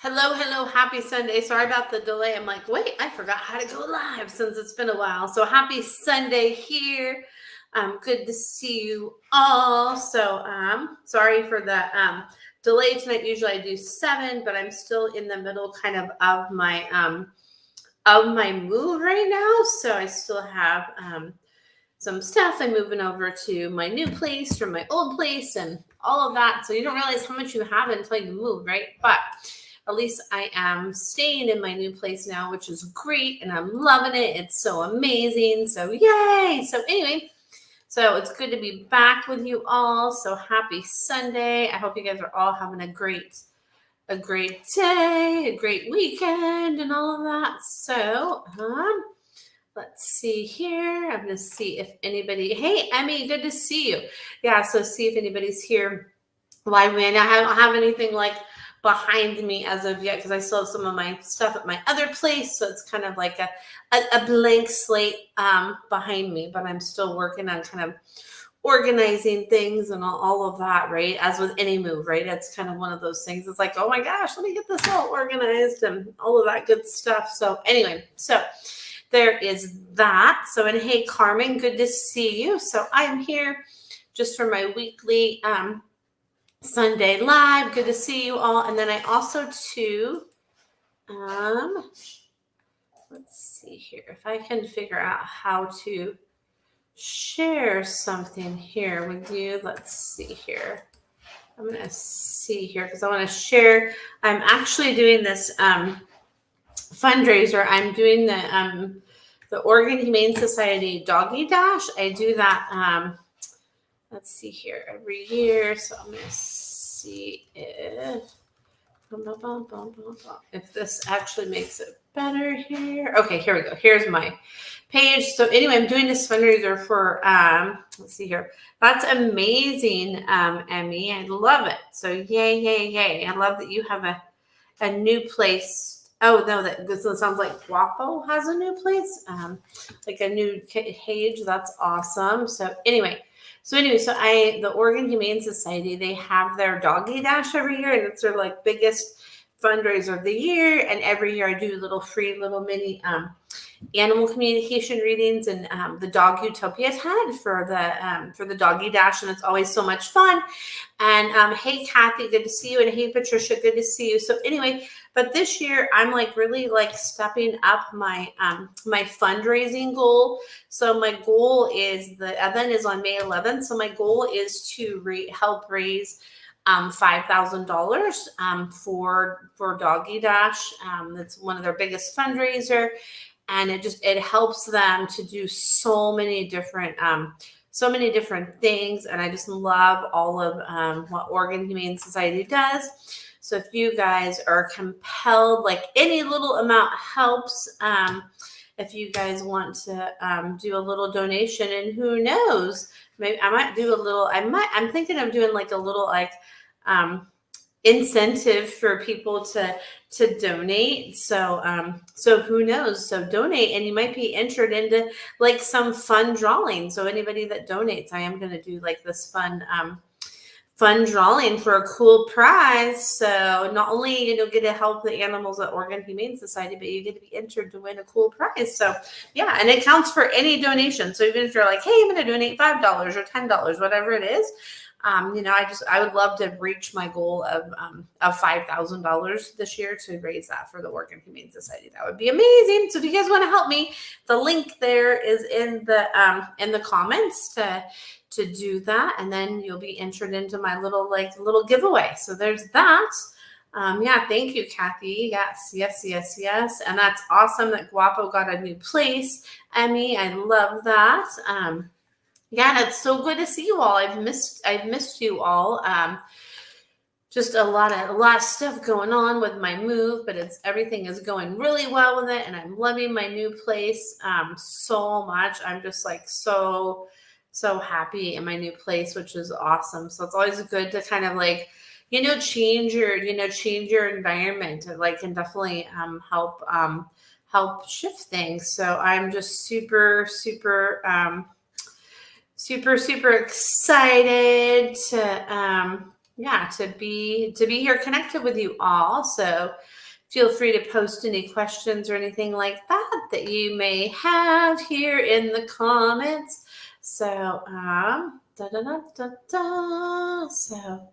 Hello, hello, happy Sunday. Sorry about the delay. I'm like, wait, I forgot how to go live since it's been a while. So happy Sunday here. Good to see you all. So sorry for the delay tonight. Usually I do 7, but I'm still in the middle kind of my move right now. So I still have some stuff. I'm moving over to my new place from my old place and all of that. So you don't realize how much you have until you move, right? But at least I am staying in my new place now, which is great. And I'm loving it. It's so amazing. So yay. So anyway, so it's good to be back with you all. So happy Sunday. I hope you guys are all having a great day, a great weekend and all of that. So, let's see here. I'm going to see if anybody, hey, Emmy, good to see you. Yeah, so see if anybody's here live. Man, I don't have anything like behind me as of yet because I still have some of my stuff at my other place. So it's kind of like a blank slate behind me, but I'm still working on kind of organizing things and all of that, right? As with any move, right? It's kind of one of those things. It's like, oh my gosh, let me get this all organized and all of that good stuff. So anyway, so there is that. So, and hey, Carmen, good to see you. So I'm here just for my weekly Sunday live. Good to see you all. And then I also too, let's see here if I can figure out how to share something here with you. Let's see here. I'm going to see here because I want to share. I'm actually doing this fundraiser. I'm doing the Oregon Humane Society Doggy Dash. I do that. Let's see here every year. So I'm going to see if this actually makes it better here. Okay, here we go. Here's my page. So anyway, I'm doing this fundraiser for let's see here. That's amazing, Emmy. I love it. So yay, yay, yay. I love that you have a new place. Oh no, this sounds like Guapo has a new place. Like a new cage. That's awesome. So anyway, the Oregon Humane Society, they have their Doggy Dash every year, and it's their like biggest fundraiser of the year. And every year I do little free little mini animal communication readings and the Dog Utopia tent for the Doggy Dash, and it's always so much fun. And hey, Kathy, good to see you, and hey, Patricia, good to see you. So anyway, but this year I'm like really like stepping up my my fundraising goal. So my goal is the event is on May 11th. So my goal is to help raise $5,000 for Doggy Dash. That's one of their biggest fundraiser, and it helps them to do so many different things. And I just love all of what Oregon Humane Society does. So if you guys are compelled, like any little amount helps. If you guys want to do a little donation, and who knows, maybe I might do a little. I'm thinking of doing like a little like incentive for people to donate. So who knows? So donate, and you might be entered into like some fun drawing. So anybody that donates, I am going to do like this fun drawing for a cool prize. So not only get to help the animals at Oregon Humane Society, but you get to be entered to win a cool prize. So yeah, and it counts for any donation. So even if you're like, hey, I'm going to donate $5 or $10, whatever it is. I would love to reach my goal of $5,000 this year to raise that for the Oregon Humane Society. That would be amazing. So if you guys want to help me, the link there is in the comments to do that, and then you'll be entered into my little giveaway. So there's that. Yeah, thank you, Kathy. Yes. And that's awesome that Guapo got a new place. Emmy, I love that. Yeah, it's so good to see you all. I've missed you all. Just a lot of stuff going on with my move, but everything is going really well with it, and I'm loving my new place so much. I'm just like so happy in my new place, which is awesome. So it's always good to kind of like change your environment. It like can definitely help shift things. So I'm just super excited to yeah, to be here connected with you all. So feel free to post any questions or anything like that that you may have here in the comments. So da da da da da. So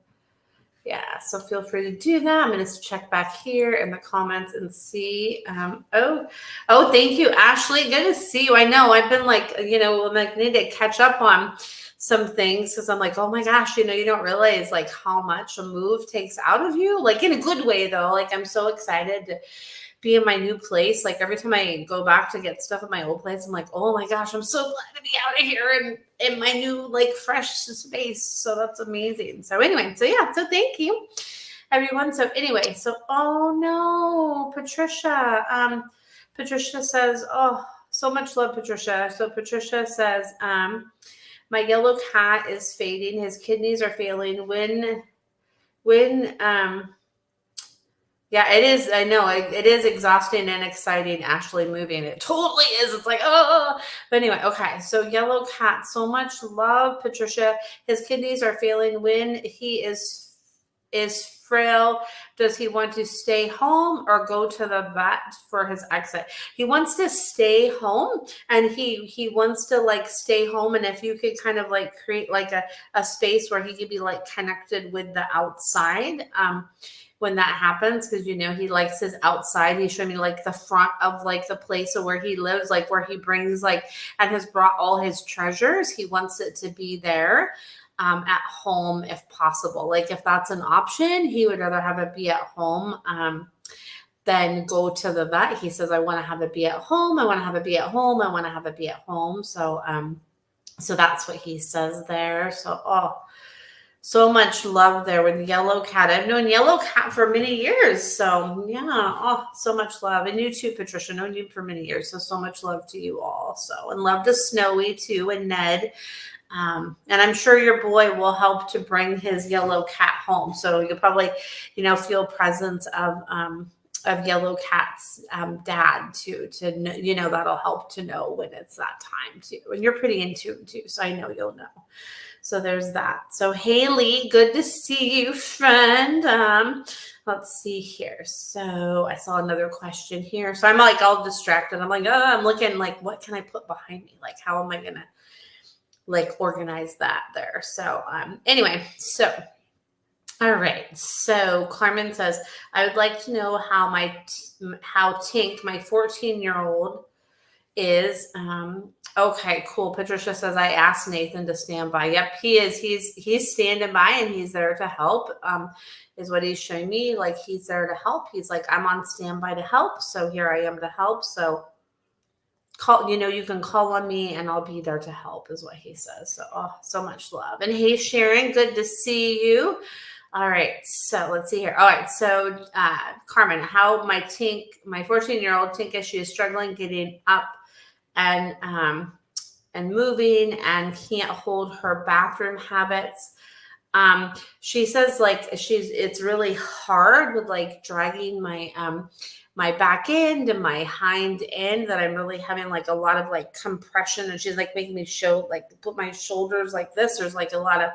yeah, so feel free to do that. I'm going to check back here in the comments and see. Thank you, Ashley. Good to see you. I know I've been like, need to catch up on some things because I'm like, oh my gosh, you don't realize like how much a move takes out of you, like in a good way though. Like I'm so excited to be in my new place. Like every time I go back to get stuff at my old place, I'm like, oh my gosh, I'm so glad to be out of here and in my new like fresh space. So that's amazing. So anyway, so thank you everyone. So anyway, oh no, Patricia. Patricia says, oh, so much love, Patricia. So Patricia says, my yellow cat is fading. His kidneys are failing. Yeah, it is. I know it is exhausting and exciting, Ashley, moving. It totally is. It's like, oh, but anyway, okay. So yellow cat, so much love, Patricia. His kidneys are failing. When he is frail, does he want to stay home or go to the vet for his exit? He wants to stay home, and he wants to like stay home. And if you could kind of like create like a space where he could be like connected with the outside, when that happens, because he likes his outside. He showed me like the front of like the place of where he lives, like where he brings like and has brought all his treasures. He wants it to be there at home if possible. Like if that's an option, he would rather have it be at home than go to the vet. He says, I want to have it be at home. I want to have it be at home. I want to have it be at home. So that's what he says there. So so much love there with Yellow Cat. I've known Yellow Cat for many years. So yeah, so much love. And you too, Patricia, known you for many years. So much love to you all. So, and love to Snowy too, and Ned. And I'm sure your boy will help to bring his Yellow Cat home. So you'll probably, feel presence of Yellow Cat's dad too, to know, that'll help to know when it's that time too. And you're pretty in tune too. So I know you'll know. So there's that. So Haley, good to see you, friend. Let's see here. So I saw another question here. So I'm like all distracted. I'm like, I'm looking like, what can I put behind me? Like, how am I going to like organize that there? So anyway, so all right. So Carmen says, I would like to know how Tink, my 14-year-old, is. Okay, cool. Patricia says, I asked Nathan to stand by. Yep, he is. He's standing by and he's there to help. Is what he's showing me. Like he's there to help. He's like, I'm on standby to help. So here I am to help. So call, you can call on me and I'll be there to help, is what he says. So so much love. And hey, Sharon, good to see you. All right, so let's see here. All right, so Carmen, how my 14-year-old Tinka, she is struggling getting up and moving and can't hold her bathroom habits. She says like it's really hard with like dragging my my back end and my hind end, that I'm really having like a lot of like compression, and she's like making me put my shoulders like this. There's like a lot of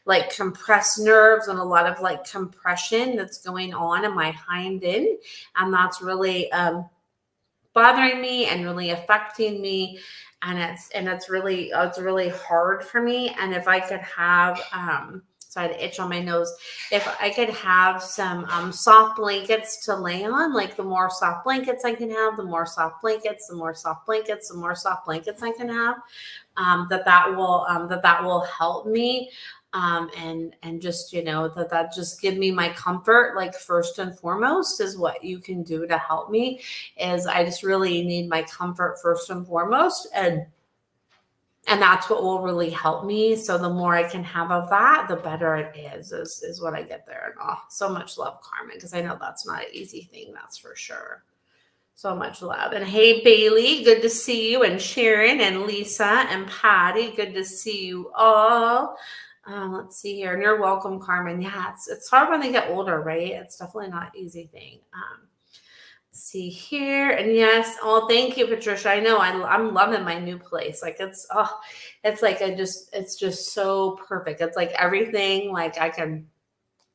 like compressed nerves and a lot of like compression that's going on in my hind end, and that's really bothering me and really affecting me, and it's really hard for me. And if I could have so I had an itch on my nose. If I could have some soft blankets to lay on, like the more soft blankets I can have, the more soft blankets, the more soft blankets, the more soft blankets I can have, that will help me. And just, that just give me my comfort, like first and foremost, is what you can do to help me. Is I just really need my comfort first and foremost. And that's what will really help me. So the more I can have of that, the better it is what I get there. And so much love, Carmen, because I know that's not an easy thing. That's for sure. So much love. And hey, Bailey, good to see you. And Sharon and Lisa and Patty, good to see you all. Let's see here. And you're welcome, Carmen. Yeah, it's hard when they get older, right? It's definitely not an easy thing. Let's see here. And yes, thank you, Patricia. I know I'm loving my new place. Like it's like it's just so perfect. It's like everything, like I can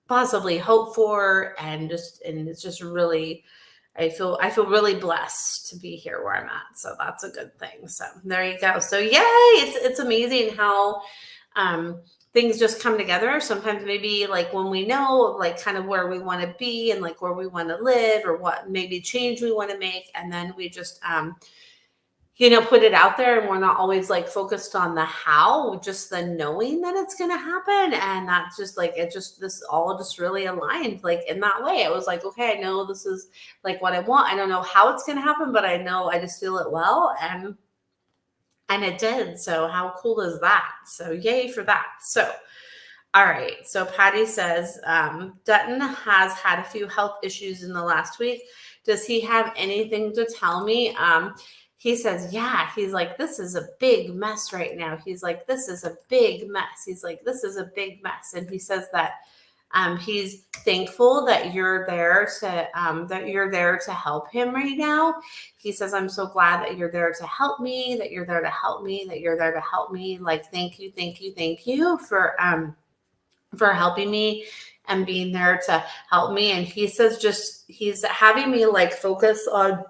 possibly hope for, and it's just really, I feel really blessed to be here where I'm at. So that's a good thing. So there you go. So yay, it's amazing how um things just come together. Sometimes maybe like when we know like kind of where we want to be and like where we want to live or what maybe change we want to make, and then we just put it out there, and we're not always like focused on the how, just the knowing that it's going to happen. And that's just like, this all just really aligned like in that way. It was like, okay, I know this is like what I want. I don't know how it's going to happen, but I know I just feel it well. And it did. So how cool is that? So yay for that. So all right. So Patty says, Dutton has had a few health issues in the last week. Does he have anything to tell me? He says, yeah, he's like, this is a big mess right now. He's like, this is a big mess. He's like, this is a big mess. And he says that he's thankful that you're there to help him right now. He says, I'm so glad that you're there to help me, that you're there to help me, that you're there to help me. Like, thank you, thank you, thank you for helping me and being there to help me. And he says, he's having me like focus on,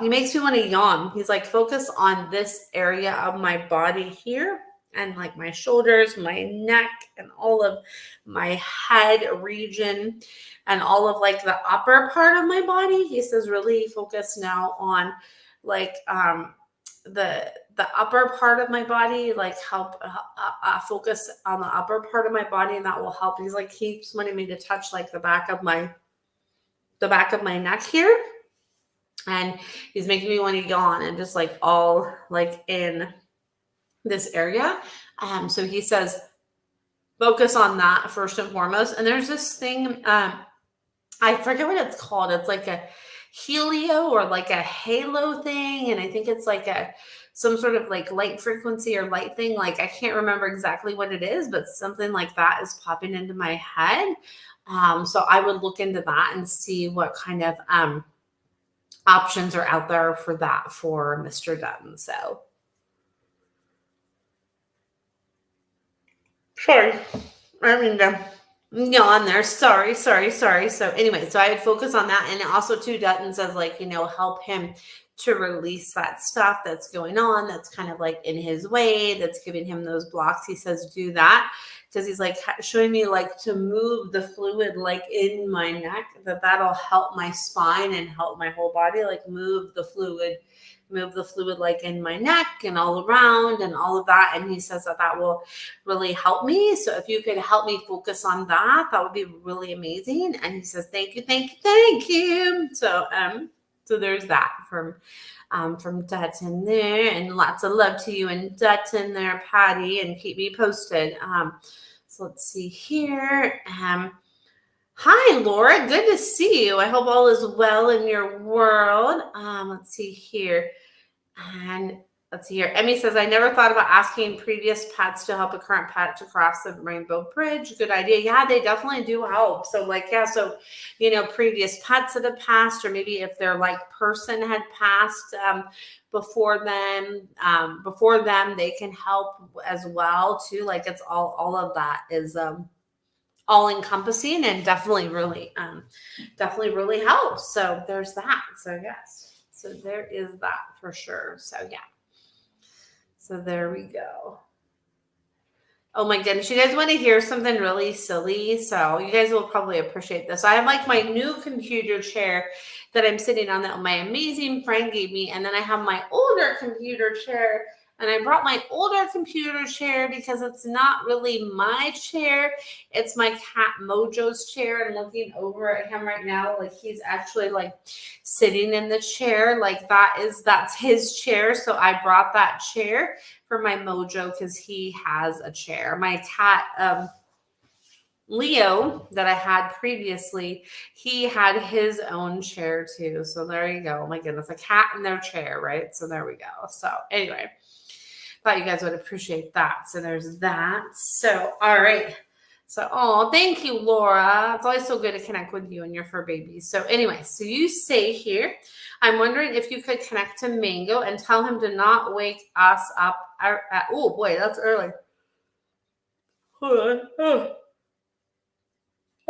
he makes me want to yawn. He's like, focus on this area of my body here, and like my shoulders, my neck, and all of my head region, and all of like the upper part of my body. He says, really focus now on like the upper part of my body, like help focus on the upper part of my body, and that will help. He's like, keeps wanting me to touch like the back of my neck here, and he's making me want to yawn, and just like all like in this area. So he says, focus on that first and foremost. And there's this thing, I forget what it's called. It's like a helio or like a halo thing. And I think it's like some sort of like light frequency or light thing. Like, I can't remember exactly what it is, but something like that is popping into my head. So I would look into that and see what kind of options are out there for that for Mr. Dutton. So sorry, I mean yawn there. Sorry. So anyway, so I would focus on that. And also too, Dutton says like, help him to release that stuff that's going on, that's kind of like in his way, that's giving him those blocks. He says, do that. Because he's like showing me like to move the fluid like in my neck, that'll help my spine and help my whole body, like move the fluid like in my neck and all around and all of that. And he says that will really help me. So if you could help me focus on that, that would be really amazing. And he says, thank you. So there's that from Dutton there, and lots of love to you and Dutton there, Patty, and keep me posted. So let's see here. Hi, Laura. Good to see you. I hope all is well in your world. Let's see here. And let's see here. Emmy says, I never thought about asking previous pets to help a current pet to cross the Rainbow Bridge. Good idea. Yeah, they definitely do help. So like, yeah, so, previous pets that have passed, or maybe if their like person had passed before them, they can help as well too. Like, it's all of that is all encompassing, and definitely really helps. So there's that. So yes. So there is that for sure. So yeah. So there we go. Oh my goodness. You guys want to hear something really silly? So you guys will probably appreciate this. I have like my new computer chair that I'm sitting on that my amazing friend gave me. And then I have my older computer chair. And I brought my older computer chair because it's not really my chair. It's my cat Mojo's chair. I'm looking over at him right now. Like, he's actually like sitting in the chair. Like, that's his chair. So I brought that chair for my Mojo because he has a chair. My cat, Leo, that I had previously, he had his own chair too. So there you go. Oh my goodness, a cat in their chair, right? So there we go. So anyway, thought you guys would appreciate that. So there's that. So, all right. So, thank you, Laura. It's always so good to connect with you and your fur babies. So anyway, so you say here, I'm wondering if you could connect to Mango and tell him to not wake us up. Oh boy, that's early. Hold on.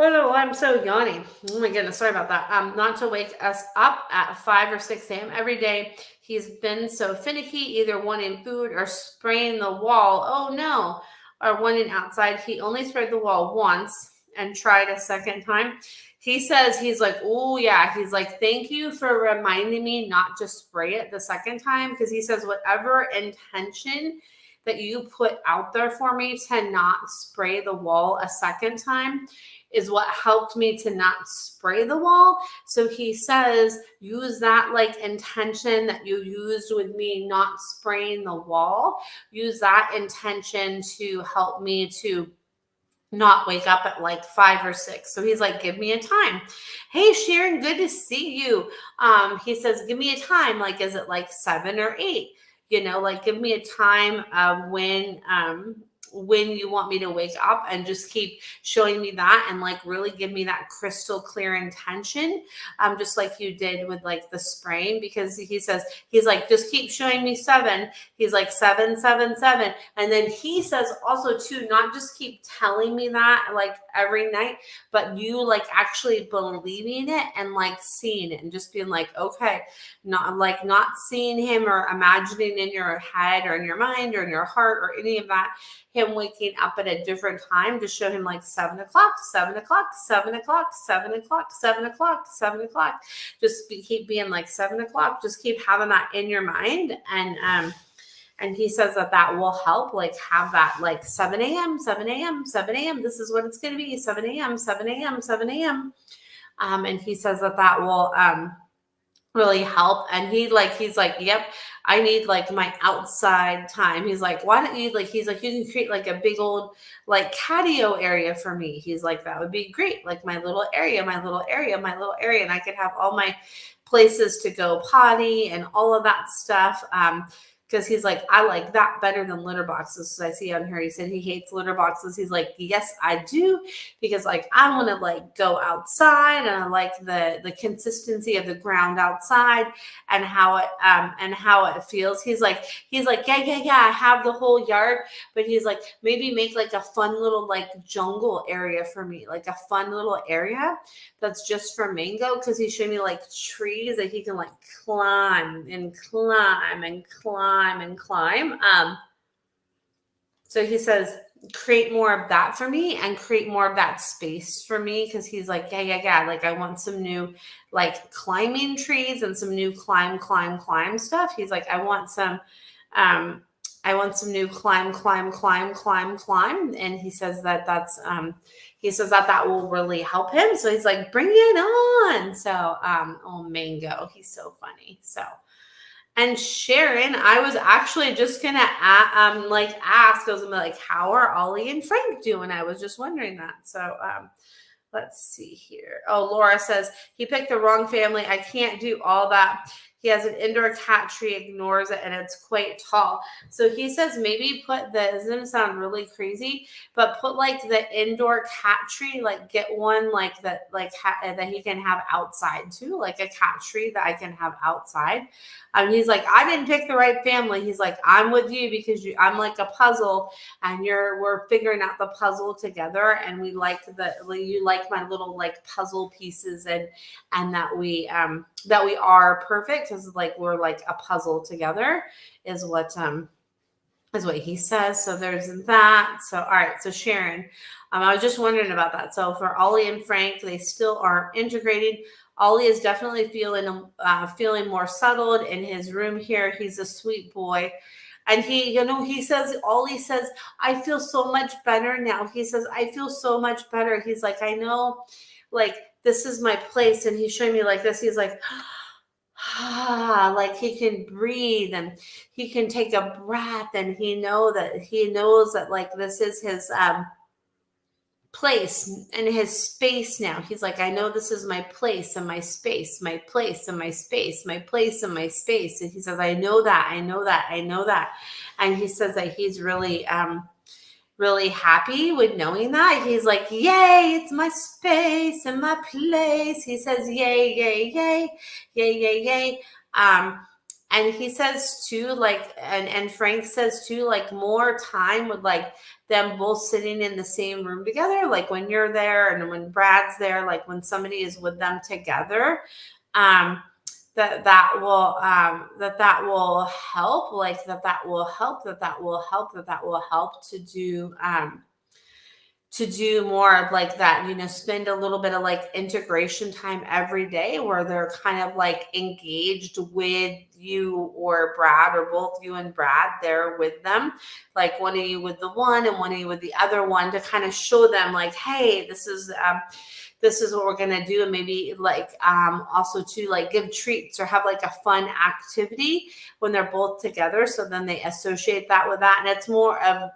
Oh no, I'm so yawny. Oh my goodness, sorry about that. Not to wake us up at 5 or 6 a.m. every day. He's been so finicky, either wanting food or spraying the wall. Oh no, or wanting outside. He only sprayed the wall once and tried a second time. He says he's like, oh yeah, he's like, thank you for reminding me not to spray it the second time, because he says whatever intention that you put out there for me to not spray the wall a second time is what helped me to not spray the wall. So he says, use that like intention that you used with me not spraying the wall. Use that intention to help me to not wake up at like 5 or 6. So he's like, give me a time. Hey, Sharon, good to see you. He says, give me a time. Like, is it like 7 or 8? You know, like give me a time of when you want me to wake up, and just keep showing me that, and like really give me that crystal clear intention, just like you did with like the spraying. Because he says, he's like, just keep showing me 7. He's like 7, 7, 7. And then he says also too, not just keep telling me that like every night, but you like actually believing it and like seeing it and just being like, okay, not seeing him or imagining in your head or in your mind or in your heart or any of that, him waking up at a different time, to show him like 7 o'clock, 7 o'clock, 7 o'clock, 7 o'clock, 7 o'clock, 7 o'clock. Just keep being like 7 o'clock. Just keep having that in your mind. And he says that will help, like have that like 7 a.m., 7 a.m., 7 a.m. This is what it's going to be, 7 a.m., 7 a.m., 7 a.m. And he says that will really help. And he's like, yep, I need like my outside time. He's like, why don't you he's like, you can create like a big old like catio area for me. He's like, that would be great. Like my little area, my little area, my little area. And I could have all my places to go potty and all of that stuff. Because he's like, I like that better than litter boxes. So I see on here, he said he hates litter boxes. He's like, yes, I do. Because like, I want to like go outside, and I like the consistency of the ground outside and how it feels. He's like, yeah. I have the whole yard, but he's like, maybe make like a fun little like jungle area for me, like a fun little area that's just for Mango. Because he showed me like trees that he can like climb and climb and climb and climb. So he says, create more of that for me and create more of that space for me. Because he's like, yeah. Like I want some new like climbing trees and some new climb stuff. He's like, I want some new climb. And he says that will really help him. So he's like, bring it on. So, oh, Mango, he's so funny. So, and Sharon, I was actually just gonna ask, I was gonna be like, how are Ollie and Frank doing? I was just wondering that. So, let's see here. Oh, Laura says he picked the wrong family. I can't do all that. He has an indoor cat tree, ignores it, and it's quite tall. So he says maybe put this doesn't sound really crazy, but put like the indoor cat tree, like get one like that, like that he can have outside too, like a cat tree that I can have outside. He's like, I didn't pick the right family. He's like, I'm with you because I'm like a puzzle, and we're figuring out the puzzle together, and you like my little like puzzle pieces, and that we are perfect because like we're like a puzzle together is what he says. So there's that. So all right, so Sharon, I was just wondering about that. So for Ollie and Frank, they still aren't integrated. Ollie is definitely feeling more settled in his room here. He's a sweet boy. And he says, Ollie says, I feel so much better now. He says, I feel so much better. He's like, I know, like, this is my place. And he's showing me like this. He's like, like he can breathe and he can take a breath, and he knows that like this is his place and his space now. He's like, I know this is my place and my space, my place and my space, my place and my space. And he says, I know that. And he says that he's really really happy with knowing that. He's like, yay, it's my space and my place. He says, yay. And he says too, like, and Frank says too, like more time with like them both sitting in the same room together, like when you're there and when Brad's there, like when somebody is with them together, um, that will help, like that will help, that will help, that will help to do more of like that, spend a little bit of like integration time every day where they're kind of like engaged with you or Brad, or both you and Brad there with them, like one of you with the one and one of you with the other one, to kind of show them like, hey, this is what we're going to do. And maybe like also to like give treats or have like a fun activity when they're both together. So then they associate that with that. And it's more of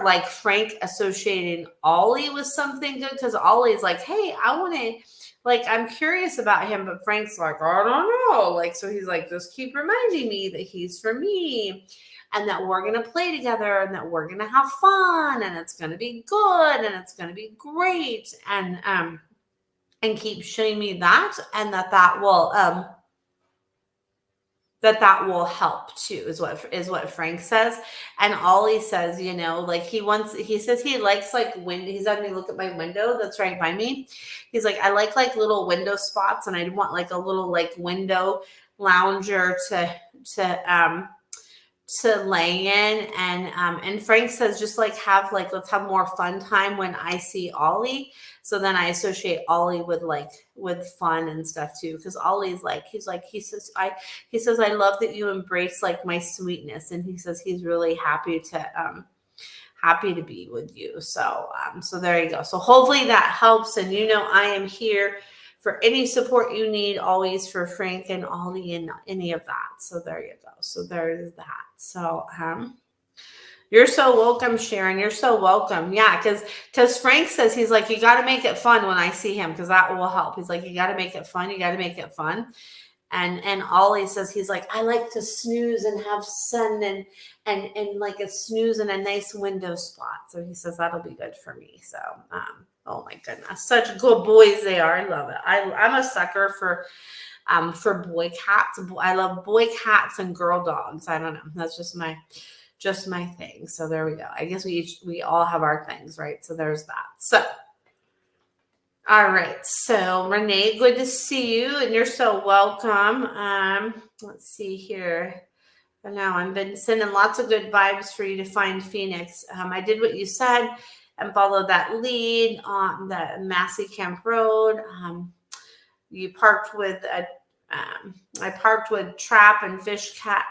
like Frank associating Ollie with something good, because Ollie's like, hey, I want to, like, I'm curious about him, but Frank's like, I don't know. Like, so he's like, just keep reminding me that he's for me and that we're going to play together and that we're going to have fun and it's going to be good and it's going to be great. And keep showing me that, and that will help too, is what Frank says. And Ollie says, like he says he likes like he's having me look at my window that's right by me. He's like, I like little window spots, and I want like a little like window lounger to lay in. And Frank says, just like let's have more fun time when I see Ollie. So then I associate Ollie with fun and stuff too, because Ollie's he says I love that you embrace like my sweetness, and he says he's really happy to be with you. So there you go. So hopefully that helps, and I am here for any support you need, always, for Frank and Ollie and any of that. So there you go. So there's that. So you're so welcome, Sharon. You're so welcome. Yeah, because Frank says, he's like, you got to make it fun when I see him, because that will help. He's like, you got to make it fun. You got to make it fun. And Ollie says, he's like, I like to snooze and have sun and like a snooze in a nice window spot. So he says that'll be good for me. So oh my goodness, such good boys they are. I love it. I'm a sucker for boy cats. I love boy cats and girl dogs. I don't know. That's just my thing. So there we go. I guess we all have our things, right? So there's that. So all right. So Renee, good to see you, and you're so welcome. Let's see here. Now I've been sending lots of good vibes for you to find Phoenix. I did what you said and followed that lead on the Massey Camp Road. You parked with I parked with trap and fish cat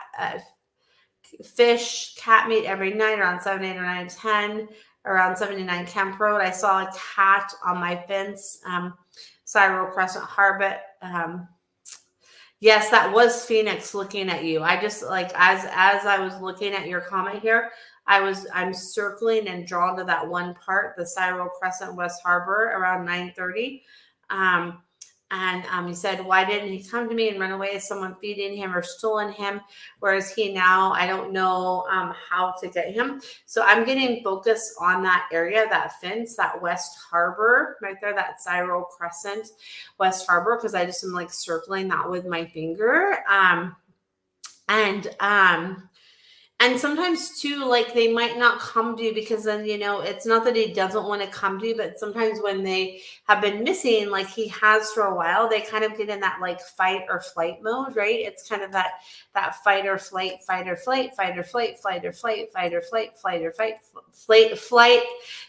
meat every night around 7, 8, or 9, 10. Around 79 Camp Road, I saw a cat on my fence. Cyril Crescent Harbit. Yes, that was Phoenix looking at you. I just like as I was looking at your comment here, I'm circling and drawn to that one part, the Cyril Crescent West Harbor around 9:30. And he said, why didn't he come to me and run away? Is someone feeding him or stolen him? Where is he now? I don't know how to get him. So I'm getting focused on that area, that fence, that West Harbor right there, that Cyril Crescent West Harbor, because I just am like circling that with my finger. And sometimes too, like they might not come to you, because then, it's not that he doesn't want to come to you, but sometimes when they have been missing, like he has for a while, they kind of get in that like fight or flight mode, right? It's kind of that fight or flight, fight or flight, fight or flight, fight or flight, fight or flight, fight or fight,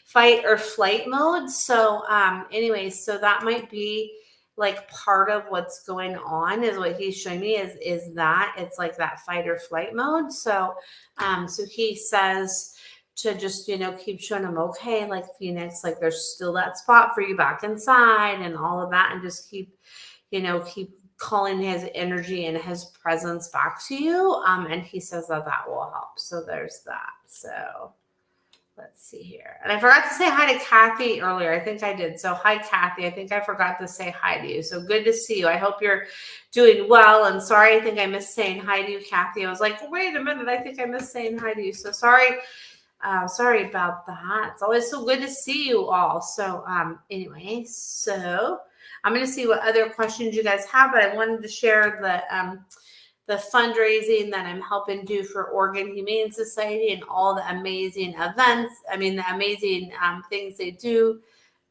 fight or flight mode. So anyways, so that might be like part of what's going on, is what he's showing me is that it's like that fight or flight mode. So so he says to just keep showing him, okay, like Phoenix, like there's still that spot for you back inside and all of that, and just keep calling his energy and his presence back to you. And he says that will help. So there's that. So let's see here. And I forgot to say hi to Kathy earlier. I think I did. So hi, Kathy. I think I forgot to say hi to you. So good to see you. I hope you're doing well. And sorry, I think I missed saying hi to you, Kathy. I was like, wait a minute. I think I missed saying hi to you. So sorry. Sorry about that. It's always so good to see you all. So anyway, so I'm going to see what other questions you guys have, but I wanted to share the fundraising that I'm helping do for Oregon Humane Society and all the amazing events. I mean, the amazing things they do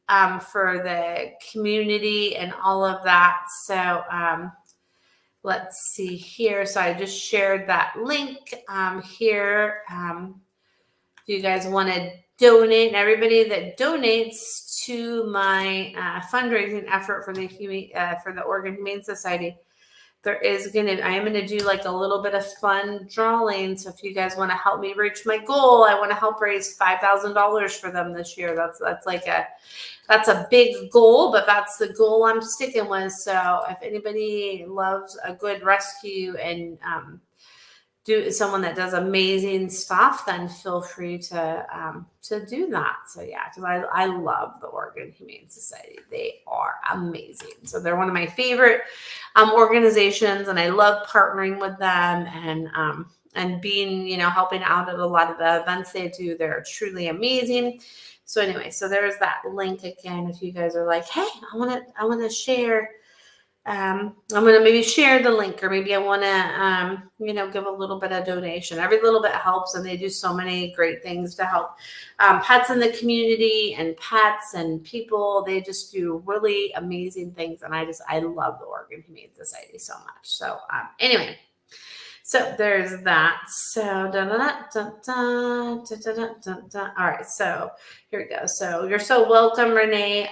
for the community and all of that. So let's see here. So I just shared that link here. If you guys want to donate, and everybody that donates to my fundraising effort for the Oregon Humane Society, I am gonna do like a little bit of fun drawing. So if you guys want to help me reach my goal, I want to help raise $5,000 for them this year. That's a big goal, but that's the goal I'm sticking with. So if anybody loves a good rescue and someone that does amazing stuff, then feel free to do that. So yeah, because I love the Oregon Humane Society. They are amazing. So they're one of my favorite organizations, and I love partnering with them and being, helping out at a lot of the events they do. They're truly amazing. So anyway, so there's that link again. If you guys are like, hey, I want to share. I'm going to maybe share the link, or maybe I want to, give a little bit of donation. Every little bit helps, and they do so many great things to help pets in the community and pets and people. They just do really amazing things, and I love the Oregon Humane Society so much. So anyway. So there's that. So all right. So here we go. So you're so welcome, Renee.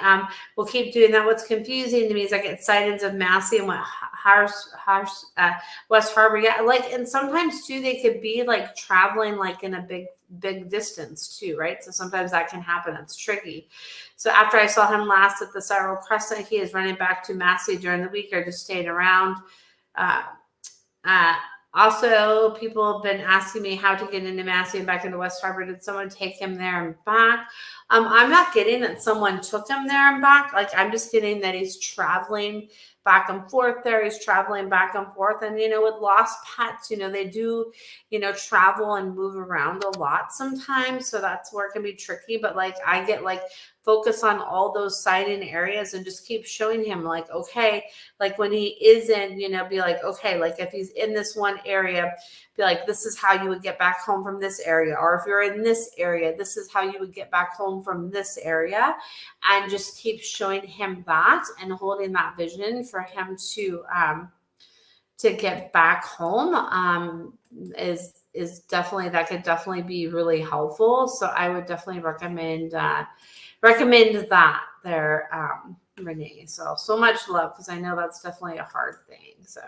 We'll keep doing that. What's confusing to me is I get sightings of Massey and West Harbor. Yeah, and sometimes too they could be like traveling like in a big distance too, right? So sometimes that can happen. It's tricky. So after I saw him last at the Cyril Crescent, he is running back to Massey during the week or just staying around. Also, people have been asking me how to get into Massey and back into West Harbor. Did someone take him there and back? I'm not getting that someone took him there and back. I'm just getting that he's traveling back and forth there. He's traveling back and forth. And, with lost pets, they do, travel and move around a lot sometimes. So that's where it can be tricky. But I get focus on all those sighting areas and just keep showing him okay, when he isn't, be okay, if he's in this one area, be this is how you would get back home from this area. Or if you're in this area, this is how you would get back home from this area. And just keep showing him that and holding that vision for him to get back home is definitely, that could definitely be really helpful. So I would definitely recommend that there, Renee. So much love, because I know that's definitely a hard thing. So,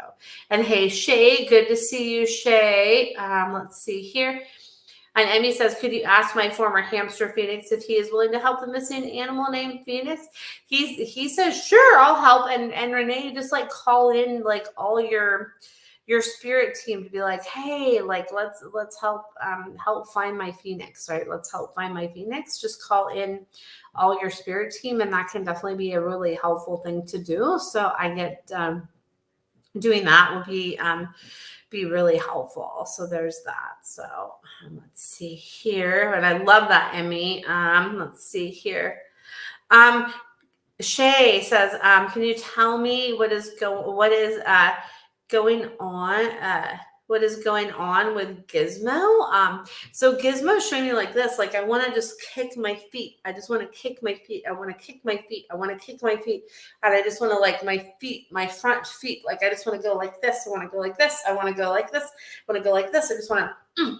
and hey, Shay, good to see you, Shay. Let's see here. And Emmy says, could you ask my former hamster Phoenix if he is willing to help the missing animal named Phoenix? He says, sure, I'll help. And Renee, just call in all your spirit team to be hey, let's help find my Phoenix, right? Let's help find my Phoenix. Just call in all your spirit team, and that can definitely be a really helpful thing to do. So I get doing that will be really helpful. So there's that. So let's see here. And I love that, Emmy. Let's see here. Shay says, can you tell me what is going on with Gizmo? So Gizmo's showing me this, I want to just kick my feet. I just want to kick my feet. I want to kick my feet. I want to kick my feet. And I just want to my feet, my front feet. I just want to go like this. I want to go like this. I want to go like this. I want to go like this. I just want to,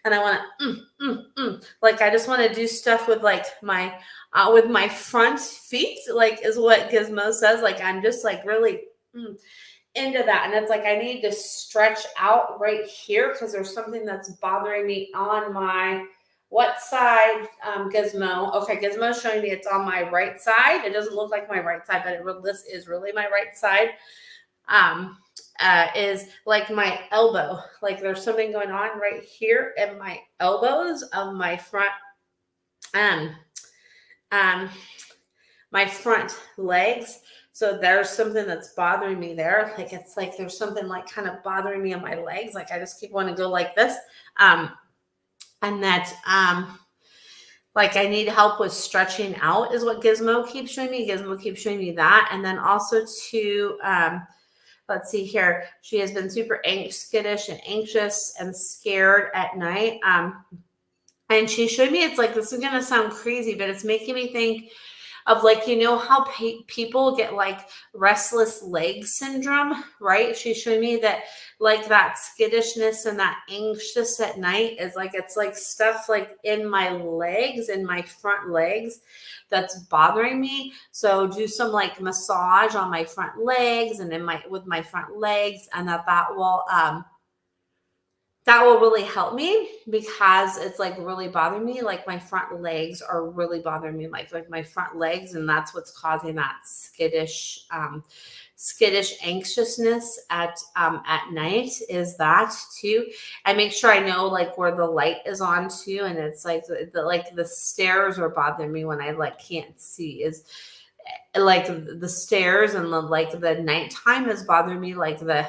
and I want to, I just want to do stuff with my front feet, is what Gizmo says. I'm just really, into that. And it's I need to stretch out right here because there's something that's bothering me on my, what side, Gizmo? Okay, Gizmo's showing me it's on my right side. It doesn't look like my right side, but this is really my right side. Is my elbow. There's something going on right here in my elbows of my front, my front legs. So there's something that's bothering me there. It's there's something kind of bothering me on my legs. I just keep wanting to go like this. And that, like I need help with stretching out is what Gizmo keeps showing me. Gizmo keeps showing me that. And then also to, let's see here. She has been super skittish and anxious and scared at night. And she showed me, it's like, this is going to sound crazy, but it's making me think of like, you know, how people get like restless leg syndrome, right? She showed me that like that skittishness and that anxious at night is like, it's like stuff like in my legs, in my front legs that's bothering me. So do some like massage on my front legs and with my front legs, and that will really help me because it's like really bothering me. Like my front legs are really bothering me, like my front legs. And that's what's causing that skittish anxiousness at night, is that too. I make sure I know like where the light is on too. And it's like the stairs are bothering me when I like can't see, is like the stairs, and the nighttime is bothering me. Like the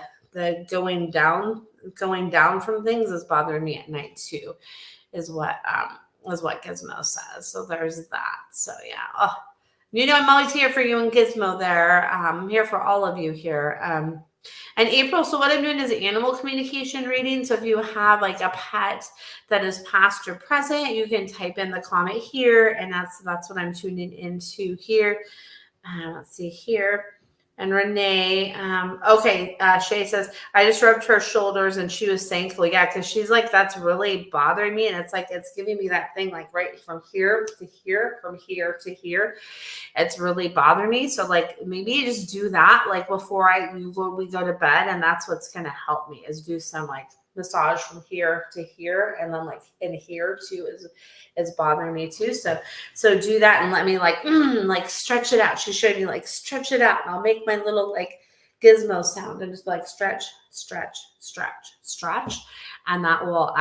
going down from things is bothering me at night too, is what Gizmo says. So there's that. So yeah. Oh, you know, I'm always here for you and Gizmo there. I'm here for all of you here. And April, so what I'm doing is animal communication reading. So if you have like a pet that is past or present, you can type in the comment here, and that's what I'm tuning into here. Let's see here. And Renee, okay, Shay says, I just rubbed her shoulders and she was thankful. Yeah, because she's like, that's really bothering me. And it's like, it's giving me that thing like right from here to here, from here to here. It's really bothering me. So like maybe you just do that like before we go to bed. And that's what's going to help me, is do some like massage from here to here, and then like in here too is bothering me too. So do that and let me like stretch it out. She showed me like stretch it out, and I'll make my little like Gizmo sound and just like stretch, stretch, stretch, stretch, and that will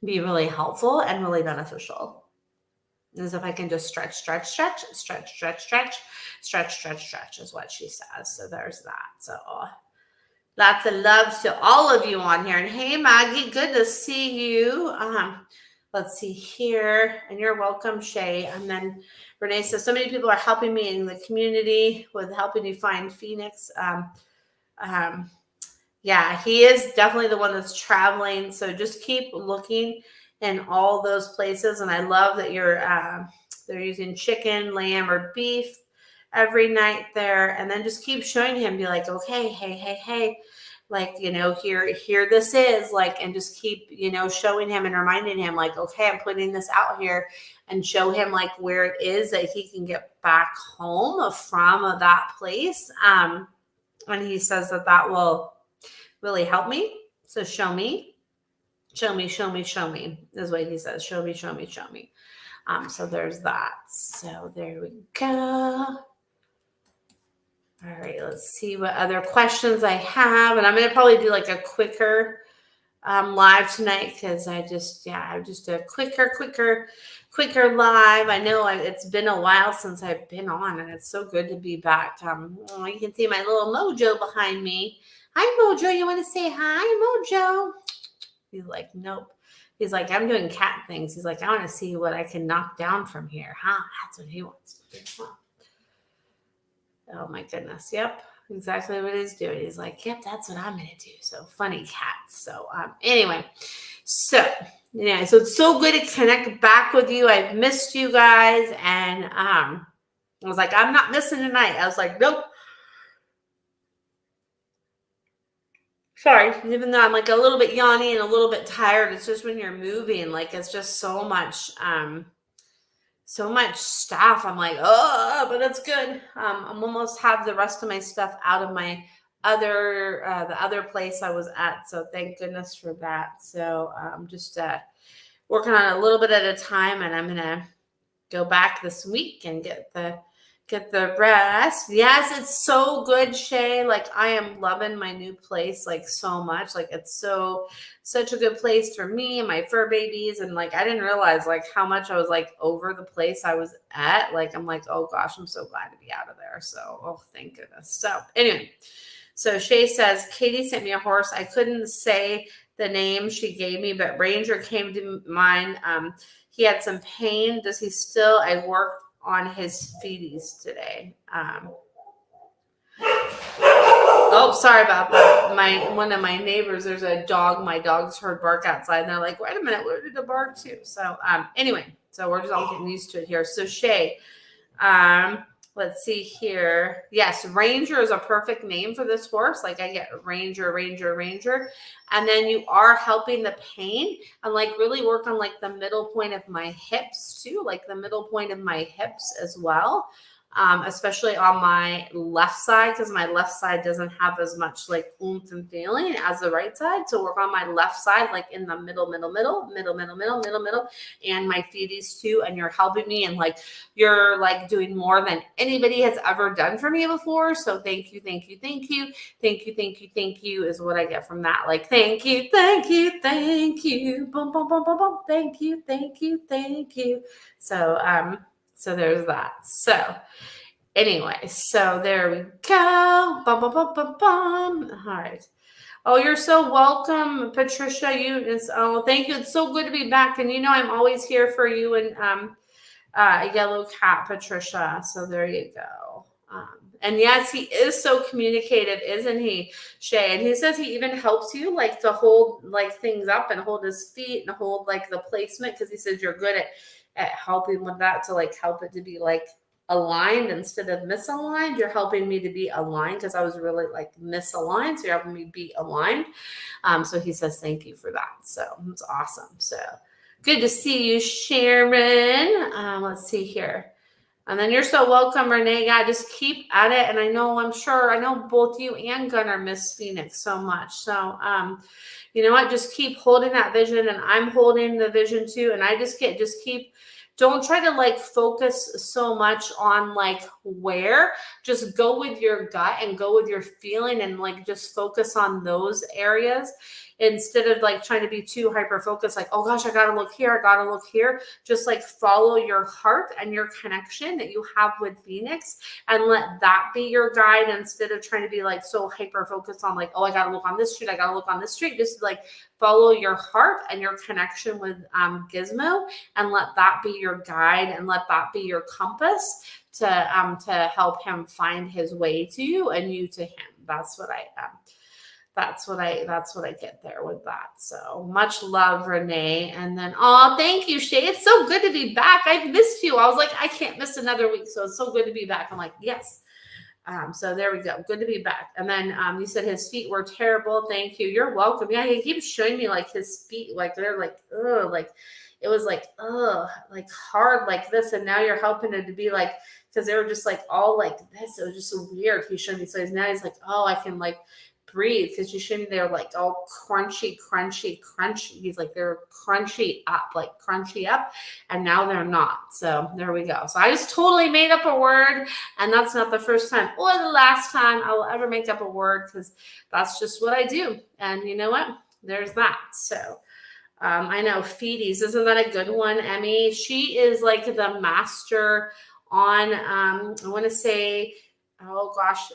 be really helpful and really beneficial. As if I can just stretch, stretch, stretch, stretch, stretch, stretch, stretch, stretch, stretch is what she says. So there's that. So lots of love to all of you on here. And hey, Maggie, good to see you. Let's see here. And you're welcome, Shay. And then Renee says, so many people are helping me in the community with helping me find Phoenix. Yeah, he is definitely the one that's traveling. So just keep looking in all those places. And I love that they're using chicken, lamb, or beef every night there. And then just keep showing him, be like, okay, hey, like, you know, here this is like, and just keep, you know, showing him and reminding him like, okay, I'm putting this out here, and show him like where it is that he can get back home from that place. And he says that will really help me. So show me is what he says. Show me. So there's that. So there we go. All right, let's see what other questions I have. And I'm going to probably do like a quicker live tonight, because I just a quicker live. I know it's been a while since I've been on, and it's so good to be back. You can see my little Mojo behind me. Hi, Mojo. You want to say hi, Mojo? He's like, nope. He's like, I'm doing cat things. He's like, I want to see what I can knock down from here. Huh? That's what he wants to do. Huh? Oh my goodness. Yep. Exactly what he's doing. He's like, yep, that's what I'm going to do. So funny cats. So anyway, so it's so good to connect back with you. I've missed you guys. And I was like, I'm not missing tonight. I was like, nope. Sorry, even though I'm like a little bit yawny and a little bit tired, it's just when you're moving, like it's just so much stuff. I'm like, oh, but it's good. I'm almost have the rest of my stuff out of my the other place I was at. So thank goodness for that. So I'm just working on a little bit at a time, and I'm gonna go back this week and get the rest. Yes, it's so good, Shay. Like I am loving my new place like so much. Like it's such a good place for me and my fur babies. And like I didn't realize like how much I was like over the place I was at. Like I'm like, oh gosh, I'm so glad to be out of there. So oh thank goodness. So anyway, so Shay says, Katie sent me a horse. I couldn't say the name she gave me, but Ranger came to mind. he had some pain. Does he still? I worked on his feeties today. Oh, sorry about that. One of my neighbors, there's a dog. My dogs heard bark outside, and they're like, "Wait a minute, where did the bark to?" So, anyway, so we're just all getting used to it here. So, Shay, let's see here. Yes, Ranger is a perfect name for this horse. Like I get Ranger, Ranger, Ranger, and then you are helping the pain and like really work on like the middle point of my hips too, like the middle point of my hips as well. Especially on my left side, because my left side doesn't have as much like oomph and feeling as the right side. So work on my left side, like in the middle, and my feeties too. And you're helping me, and like you're like doing more than anybody has ever done for me before. So thank you, thank you, thank you, thank you, thank you, thank you is what I get from that. Like thank you, thank you, thank you, boom, boom, boom, boom, boom, thank you, thank you, thank you. So there's that. So anyway, so there we go. Bum, bum, bum, bum, bum. All right. Oh, you're so welcome, Patricia. Thank you. It's so good to be back. And I'm always here for you and Yellow Cat, Patricia. So there you go. And yes, he is so communicative, isn't he, Shay? And he says he even helps you like to hold like things up and hold his feet and hold like the placement, because he says you're good at helping with that, to like help it to be like aligned instead of misaligned. You're helping me to be aligned because I was really like misaligned. So you're helping me be aligned. So he says thank you for that. So it's awesome. So good to see you, Sharon. Let's see here. And then you're so welcome, Renee. Yeah, just keep at it. And I know both you and Gunnar miss Phoenix so much. So, you know what? Just keep holding that vision, and I'm holding the vision too. And I just keep, don't try to like focus so much on like where, just go with your gut and go with your feeling and like just focus on those areas instead of like trying to be too hyper focused. Like, oh gosh, I got to look here. Just like follow your heart and your connection that you have with Phoenix and let that be your guide instead of trying to be like so hyper focused on like, oh, I got to look on this street. Just like follow your heart and your connection with Gizmo and let that be your guide and let that be your compass to help him find his way to you and you to him. That's what I get there with that. So much love, Renee. And then, thank you, Shay. It's so good to be back. I've missed you. I was like, I can't miss another week. So it's so good to be back. I'm like, yes. So there we go. Good to be back. And then you said his feet were terrible. Thank you. You're welcome. Yeah, he keeps showing me like his feet, like they're like, ugh, like it was like, ugh, like hard like this. And now you're helping him to be like, because they were just like all like this. It was just so weird. He showed me. So now he's like, oh, I can like breathe, because you showed me they're like all crunchy. He's like, they're crunchy up, and now they're not. So there we go. So I just totally made up a word, and that's not the first time or the last time I will ever make up a word, because that's just what I do. And you know what? There's that. So I know feeties, isn't that a good one, Emmy? She is like the master on I want to say, oh gosh,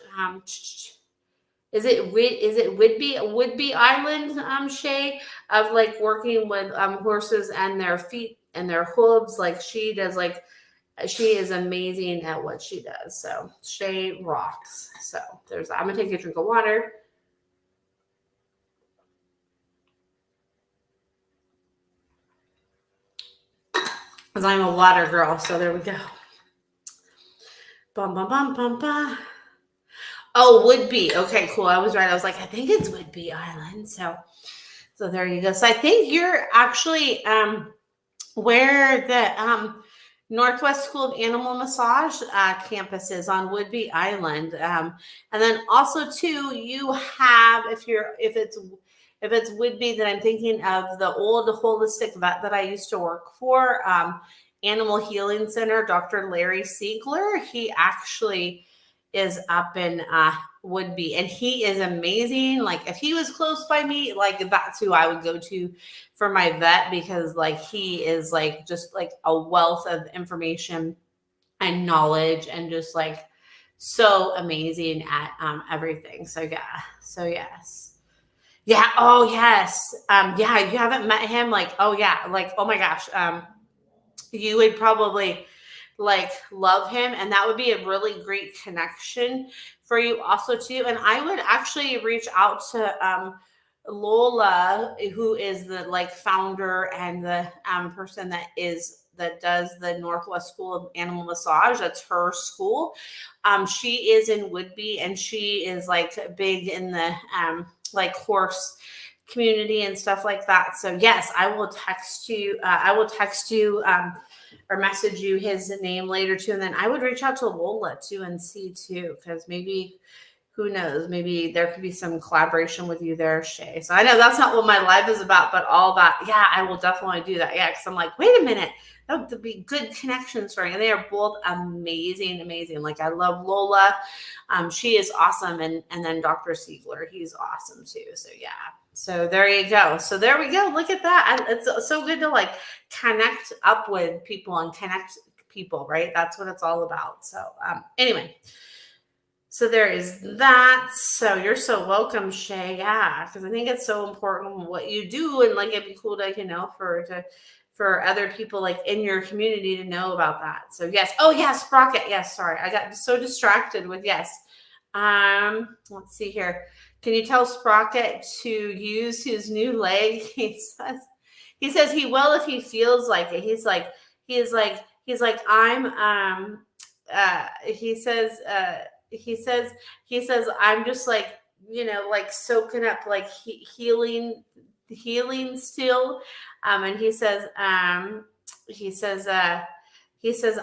is it Whidbey Island, Shay, of like working with horses and their feet and their hooves? Like she does, like she is amazing at what she does. So Shay rocks. So there's that. I'm gonna take a drink of water. Because I'm a water girl. So there we go. Bum bum bum bum bum. Oh, Whidbey. Okay, cool. I was right. I was like, I think it's Whidbey Island. So there you go. So I think you're actually where the Northwest School of Animal Massage campus is on Whidbey Island. And then also too, you have, if it's Whidbey, then I'm thinking of the old holistic vet that I used to work for, Animal Healing Center, Dr. Larry Siegler. He actually is up in Whidbey, and he is amazing. Like if he was close by me, like that's who I would go to for my vet, because like he is like just like a wealth of information and knowledge and just like so amazing at everything. So yes. Yeah. Oh yes. Yeah. You haven't met him. Like, oh yeah. Like, oh my gosh. you would probably like love him, and that would be a really great connection for you also too. And I would actually reach out to Lola, who is the like founder and the person that does the Northwest School of Animal Massage. That's her school. She is in Woodby, and she is like big in the like horse community and stuff like that. So yes, I will text you. Or message you his name later too, and then I would reach out to Lola too and see too, because maybe, who knows, maybe there could be some collaboration with you there, Shay. So I know that's not what my life is about, but all that, yeah, I will definitely do that. Yeah, because I'm like, wait a minute, that would be good connections for me. And they are both amazing. Like I love Lola. She is awesome. And then Dr. Siegler, he's awesome too. So yeah. So there you go. So there we go. Look at that. It's so good to like connect up with people and connect people, right? That's what it's all about. So anyway. So there is that. So you're so welcome, Shay. Yeah, because I think it's so important what you do, and like it'd be cool to for other people like in your community to know about that. So yes. Oh yeah, Sprocket. Yes. Sorry, I got so distracted with yes. Let's see here. Can you tell Sprocket to use his new leg? He says he will if he feels like it. He's like I'm he says I'm just like, like soaking up, like healing still. And he says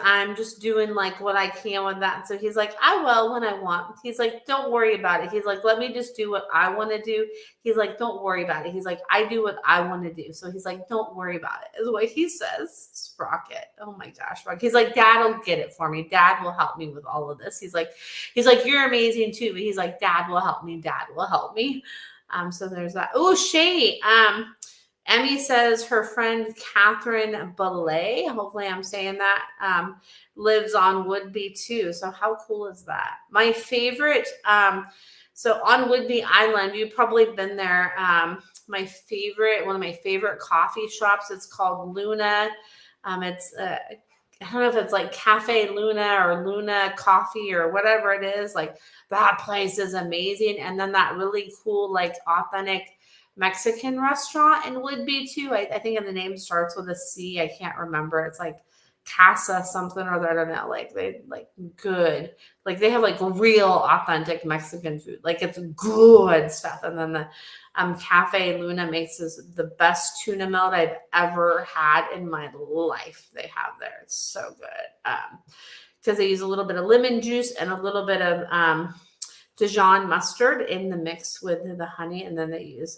I'm just doing like what I can with that. So he's like, I will when I want. He's like, don't worry about it. He's like, let me just do what I want to do. He's like, don't worry about it. He's like, I do what I want to do. So he's like, don't worry about it, is what he says. Sprocket. Oh my gosh. Sprocket. He's like, Dad will get it for me. Dad will help me with all of this. He's like, you're amazing too. But he's like, Dad will help me. Dad will help me. So there's that. Oh, Shay. Emmy says her friend Catherine Belay, hopefully I'm saying that, lives on Woodby too. So how cool is that? My favorite, so on Woodby Island, you've probably been there. One of my favorite coffee shops, it's called Luna. It's I don't know if it's like Cafe Luna or Luna Coffee or whatever it is. Like that place is amazing. And then that really cool, like authentic Mexican restaurant in Woodby too. I think the name starts with a C. I can't remember. It's like Casa something or other. I don't know. Like they like good. Like they have like real authentic Mexican food. Like it's good stuff. And then the Cafe Luna makes the best tuna melt I've ever had in my life. They have there. It's so good. Because they use a little bit of lemon juice and a little bit of Dijon mustard in the mix with the honey, and then they use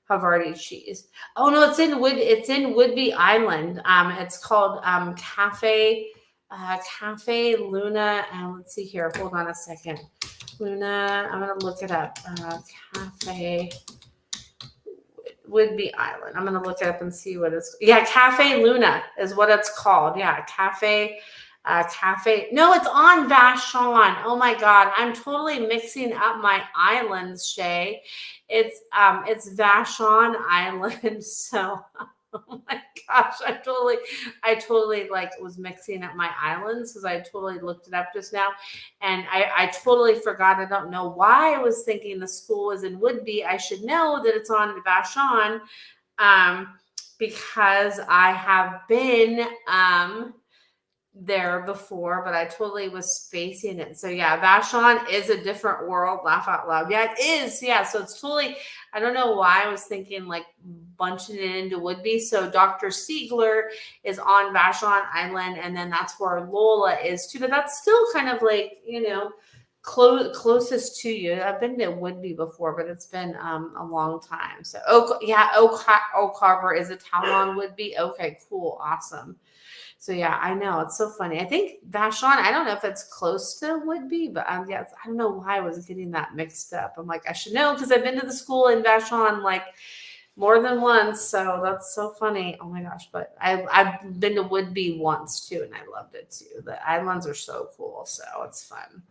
Havarti cheese. Oh no, it's in Woodby Island. It's called Cafe Luna. Let's see here. Hold on a second. Luna. I'm gonna look it up. Cafe Woodby Island. I'm gonna look it up and see what it's. Yeah, Cafe Luna is what it's called. Yeah, Cafe. No, it's on Vashon. Oh my God, I'm totally mixing up my islands, Shay. It's Vashon Island. So, oh my gosh, I totally like was mixing up my islands because I totally looked it up just now, and I totally forgot. I don't know why I was thinking the school was in Woodby. I should know that it's on Vashon, because I have been there before, but I totally was spacing it. So yeah, Vashon is a different world. Laugh out loud. Yeah, it is. Yeah. So it's totally, I don't know why I was thinking like bunching it into Woodby. So Dr. Siegler is on Vashon Island, and then that's where Lola is too. But that's still kind of like, closest to you. I've been to Woodby before, but it's been a long time. So Oak Harbor is a town on Woodby. Okay, cool, awesome. So yeah, I know, it's so funny. I think Vashon, I don't know if it's close to Woodby, but yeah, I don't know why I was getting that mixed up. I'm like, I should know because I've been to the school in Vashon like more than once. So that's so funny. Oh my gosh. But I've been to Woodby once too, and I loved it too. The islands are so cool. So it's fun.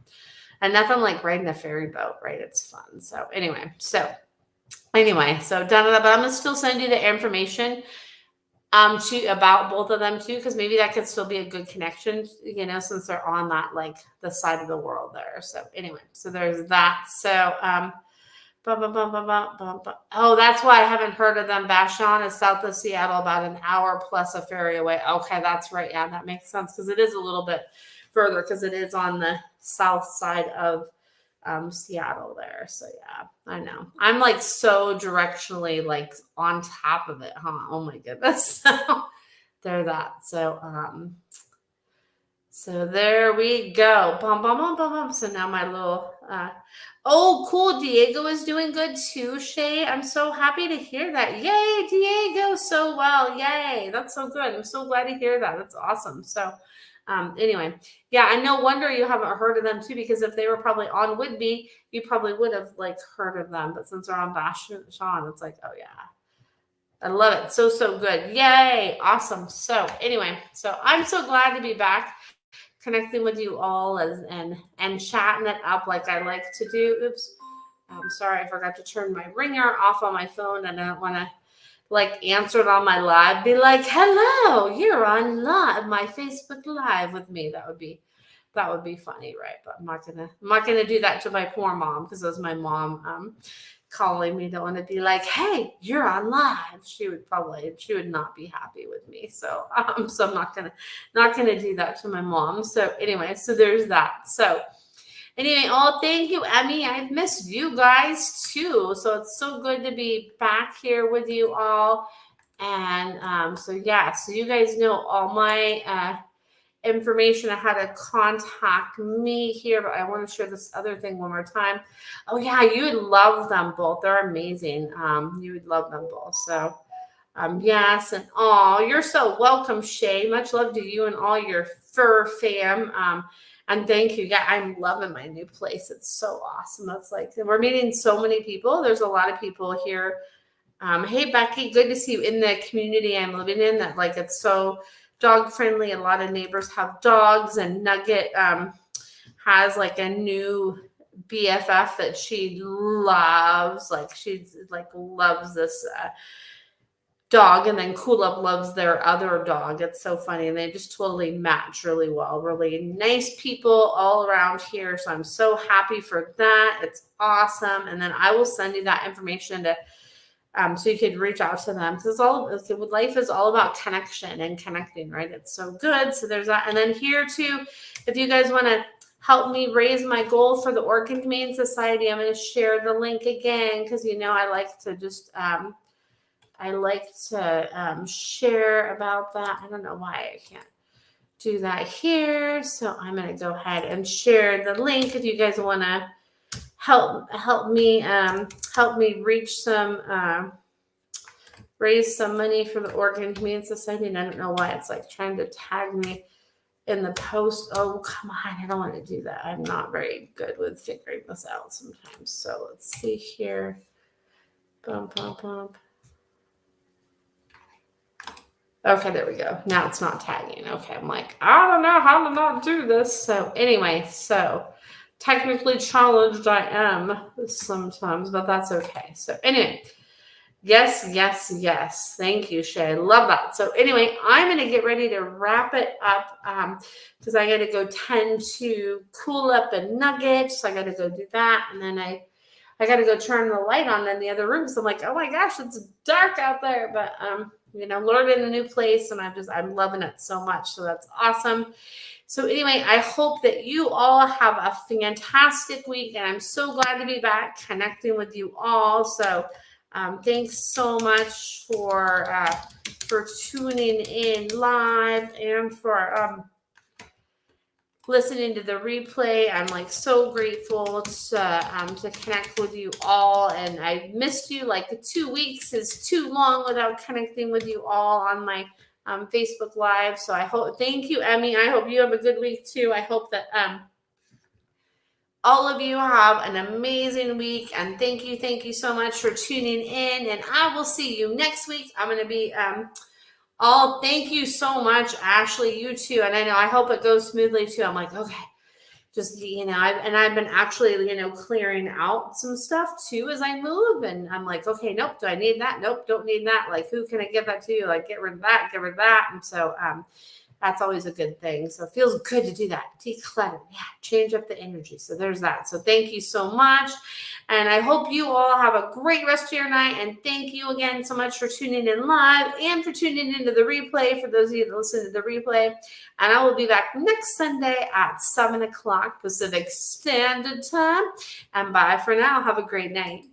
And nothing like riding a ferry boat, right? It's fun. So anyway, so done with that. But I'm going to still send you the information to about both of them too, because maybe that could still be a good connection, since they're on that like the side of the world there. So anyway, so there's that. So oh, that's why I haven't heard of them. Vashon is south of Seattle, about an hour plus a ferry away. Okay, that's right. Yeah, that makes sense because it is a little bit further because it is on the south side of Seattle there. So yeah, I know. I'm like so directionally like on top of it, huh? Oh my goodness. So there that. So there we go. Bum, bum, bum, bum, bum. So now my little oh cool. Diego is doing good too, Shay. I'm so happy to hear that. Yay, Diego, so well. Yay. That's so good. I'm so glad to hear that. That's awesome. So anyway, yeah, I no wonder you haven't heard of them too, because if they were probably on Woodby, you probably would have like heard of them. But since they're on Vashon, it's like, oh yeah. I love it. So, so good. Yay. Awesome. So anyway, so I'm so glad to be back connecting with you all and chatting it up like I like to do. Oops. I'm sorry. I forgot to turn my ringer off on my phone, and I don't want to like answer it on my live, be like, hello, you're on live, my Facebook Live with me. That would be funny, right? But I'm not gonna do that to my poor mom, because it was my mom calling me. Don't want to be like, hey, you're on live. She would not be happy with me. So so I'm not gonna do that to my mom. So anyway, so there's that. So anyway, oh, thank you, Emmy. I've missed you guys too. So it's so good to be back here with you all. And so yeah, so you guys know all my information on how to contact me here, but I want to share this other thing one more time. Oh yeah, you would love them both. They're amazing. You would love them both. So yes, and you're so welcome, Shay. Much love to you and all your fur fam. And thank you. Yeah, I'm loving my new place. It's so awesome. It's like we're meeting so many people. There's a lot of people here. Hey Becky, good to see you in the community I'm living in. That like it's so dog friendly. A lot of neighbors have dogs, and Nugget has like a new BFF that she loves. Like she's like loves this dog, and then Cool Up loves their other dog. It's so funny, and they just totally match really well. Really nice people all around here, so I'm so happy for that. It's awesome. And then I will send you that information to so you could reach out to them, because life is all about connection and connecting, right? It's so good. So there's that. And then here too, if you guys want to help me raise my goal for the Orchid Humane Society, I'm going to share the link again, because I like to just share about that. I don't know why I can't do that here. So I'm going to go ahead and share the link if you guys want to help me reach some raise some money for the Orchid Humane Society. And I don't know why it's like trying to tag me in the post. Oh, come on. I don't want to do that. I'm not very good with figuring this out sometimes. So let's see here. Bump, bump, bump. Okay, there we go. Now it's not tagging. Okay, I'm like, I don't know how to not do this. So anyway, so technically challenged I am sometimes, but that's okay. So anyway, yes. Thank you, Shay. Love that. So anyway, I'm going to get ready to wrap it up because I got to go tend to Cool Up and Nugget. So I got to go do that. And then I got to go turn the light on in the other room. So I'm like, oh my gosh, it's dark out there. But, learning a new place, and I'm loving it so much. So that's awesome. So anyway, I hope that you all have a fantastic week, and I'm so glad to be back connecting with you all. So thanks so much for tuning in live and for listening to the replay. I'm like so grateful to connect with you all, and I missed you. Like the 2 weeks is too long without connecting with you all on my Facebook Live. So thank you, Emmy. I hope you have a good week too. I hope that all of you have an amazing week, and thank you so much for tuning in, and I will see you next week. I'm going to be thank you so much, Ashley, you too. And I hope it goes smoothly too. I'm like, okay, just, I've been actually, clearing out some stuff too as I move. And I'm like, okay, nope, do I need that? Nope, don't need that. Like, who can I give that to? Like, get rid of that, get rid of that. And so, that's always a good thing. So it feels good to do that. Declutter. Yeah. Change up the energy. So there's that. So thank you so much. And I hope you all have a great rest of your night. And thank you again so much for tuning in live and for tuning into the replay, for those of you that listen to the replay. And I will be back next Sunday at 7 o'clock Pacific Standard Time. And bye for now. Have a great night.